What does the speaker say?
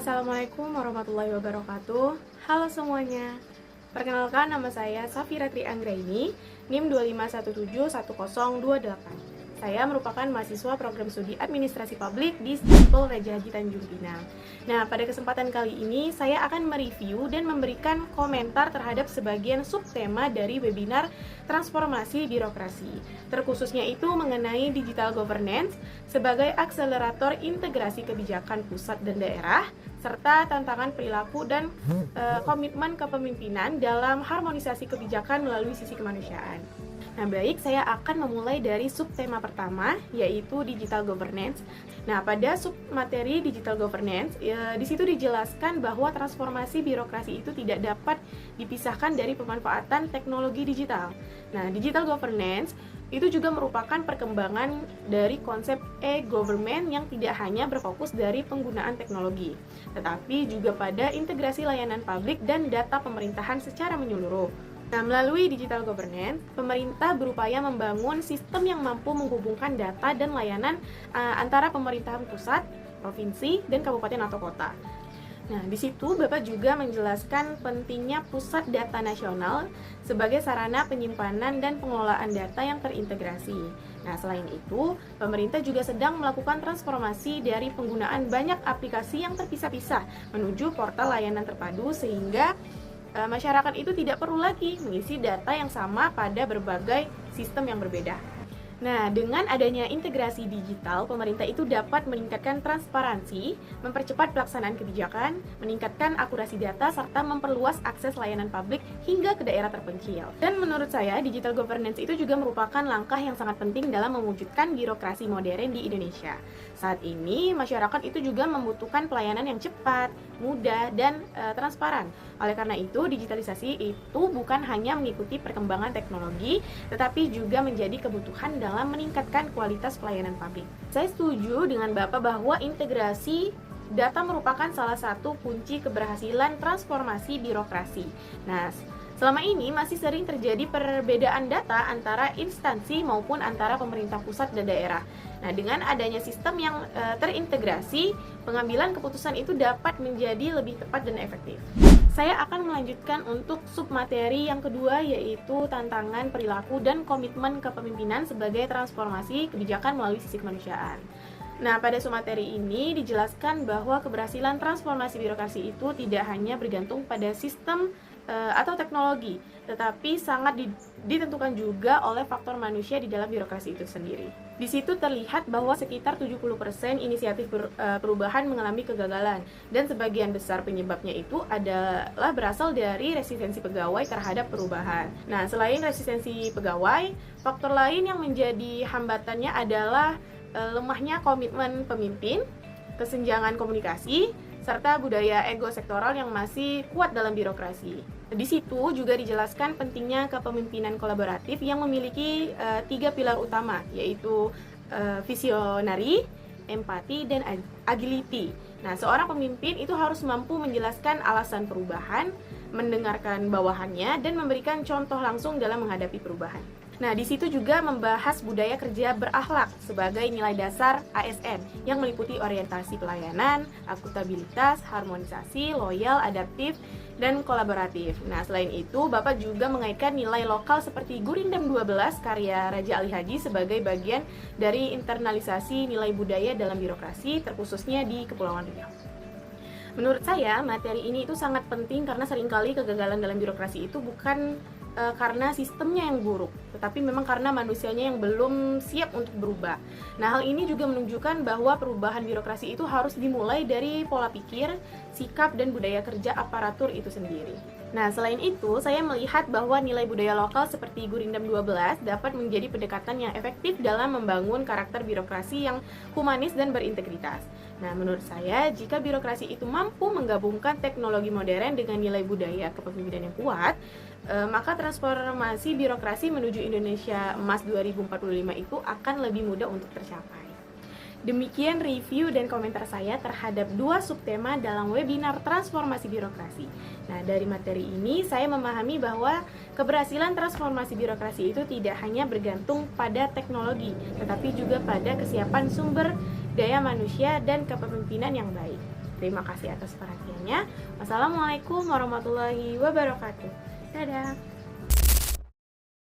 Assalamualaikum warahmatullahi wabarakatuh. Halo semuanya. Perkenalkan, nama saya Safira Tri Anggraini, NIM 251710028. Saya merupakan mahasiswa program studi Administrasi Publik di Sipol Raja Haji Tanjung Pinang. Nah, pada kesempatan kali ini saya akan mereview dan memberikan komentar terhadap sebagian subtema dari webinar Transformasi Birokrasi. Terkhususnya itu mengenai digital governance sebagai akselerator integrasi kebijakan pusat dan daerah, serta tantangan perilaku dan komitmen kepemimpinan dalam harmonisasi kebijakan melalui sisi kemanusiaan. Nah, baik, saya akan memulai dari subtema pertama, yaitu digital governance. Nah, pada submateri digital governance, di situ dijelaskan bahwa transformasi birokrasi itu tidak dapat dipisahkan dari pemanfaatan teknologi digital. Nah, digital governance itu juga merupakan perkembangan dari konsep e-government yang tidak hanya berfokus dari penggunaan teknologi, tetapi juga pada integrasi layanan publik dan data pemerintahan secara menyeluruh. Nah, melalui digital governance, pemerintah berupaya membangun sistem yang mampu menghubungkan data dan layanan antara pemerintahan pusat, provinsi, dan kabupaten atau kota. Nah, di situ Bapak juga menjelaskan pentingnya pusat data nasional sebagai sarana penyimpanan dan pengelolaan data yang terintegrasi. Nah, selain itu, pemerintah juga sedang melakukan transformasi dari penggunaan banyak aplikasi yang terpisah-pisah menuju portal layanan terpadu sehingga masyarakat itu tidak perlu lagi mengisi data yang sama pada berbagai sistem yang berbeda. Nah, dengan adanya integrasi digital, pemerintah itu dapat meningkatkan transparansi, mempercepat pelaksanaan kebijakan, meningkatkan akurasi data, serta memperluas akses layanan publik hingga ke daerah terpencil. Dan menurut saya, digital governance itu juga merupakan langkah yang sangat penting dalam mewujudkan birokrasi modern di Indonesia. Saat ini, masyarakat itu juga membutuhkan pelayanan yang cepat, mudah, dan transparan. Oleh karena itu, digitalisasi itu bukan hanya mengikuti perkembangan teknologi, tetapi juga menjadi kebutuhan dalam meningkatkan kualitas pelayanan publik. Saya setuju dengan Bapak bahwa integrasi data merupakan salah satu kunci keberhasilan transformasi birokrasi. Nah, selama ini masih sering terjadi perbedaan data antara instansi maupun antara pemerintah pusat dan daerah. Nah, dengan adanya sistem yang terintegrasi, pengambilan keputusan itu dapat menjadi lebih tepat dan efektif. Saya akan melanjutkan untuk submateri yang kedua, yaitu tantangan perilaku dan komitmen kepemimpinan sebagai transformasi kebijakan melalui sisi kemanusiaan. Nah, pada submateri ini dijelaskan bahwa keberhasilan transformasi birokrasi itu tidak hanya bergantung pada sistem atau teknologi, tetapi sangat ditentukan juga oleh faktor manusia di dalam birokrasi itu sendiri. Di situ terlihat bahwa sekitar 70% inisiatif perubahan mengalami kegagalan, dan sebagian besar penyebabnya itu adalah berasal dari resistensi pegawai terhadap perubahan. Nah, selain resistensi pegawai, faktor lain yang menjadi hambatannya adalah lemahnya komitmen pemimpin, kesenjangan komunikasi, serta budaya ego sektoral yang masih kuat dalam birokrasi. Di situ juga dijelaskan pentingnya kepemimpinan kolaboratif yang memiliki 3 pilar utama, yaitu visionari, empati, dan agility. Nah, seorang pemimpin itu harus mampu menjelaskan alasan perubahan, mendengarkan bawahannya, dan memberikan contoh langsung dalam menghadapi perubahan. Nah, di situ juga membahas budaya kerja berakhlak sebagai nilai dasar ASN yang meliputi orientasi pelayanan, akuntabilitas, harmonisasi, loyal, adaptif, dan kolaboratif. Nah, selain itu, Bapak juga mengaitkan nilai lokal seperti Gurindam 12 karya Raja Ali Haji sebagai bagian dari internalisasi nilai budaya dalam birokrasi, terkhususnya di Kepulauan Riau. Menurut saya, materi ini itu sangat penting karena seringkali kegagalan dalam birokrasi itu bukan karena sistemnya yang buruk, tetapi memang karena manusianya yang belum siap untuk berubah. Nah, hal ini juga menunjukkan bahwa perubahan birokrasi itu harus dimulai dari pola pikir, sikap, dan budaya kerja aparatur itu sendiri. Nah, selain itu, saya melihat bahwa nilai budaya lokal seperti Gurindam 12 dapat menjadi pendekatan yang efektif dalam membangun karakter birokrasi yang humanis dan berintegritas. Nah, menurut saya, jika birokrasi itu mampu menggabungkan teknologi modern dengan nilai budaya kepemimpinan yang kuat, maka transformasi birokrasi menuju Indonesia Emas 2045 itu akan lebih mudah untuk tercapai. Demikian review dan komentar saya terhadap 2 subtema dalam webinar Transformasi Birokrasi. Nah, dari materi ini saya memahami bahwa keberhasilan transformasi birokrasi itu tidak hanya bergantung pada teknologi, tetapi juga pada kesiapan sumber daya manusia dan kepemimpinan yang baik. Terima kasih atas perhatiannya. Wassalamualaikum warahmatullahi wabarakatuh. Dadah.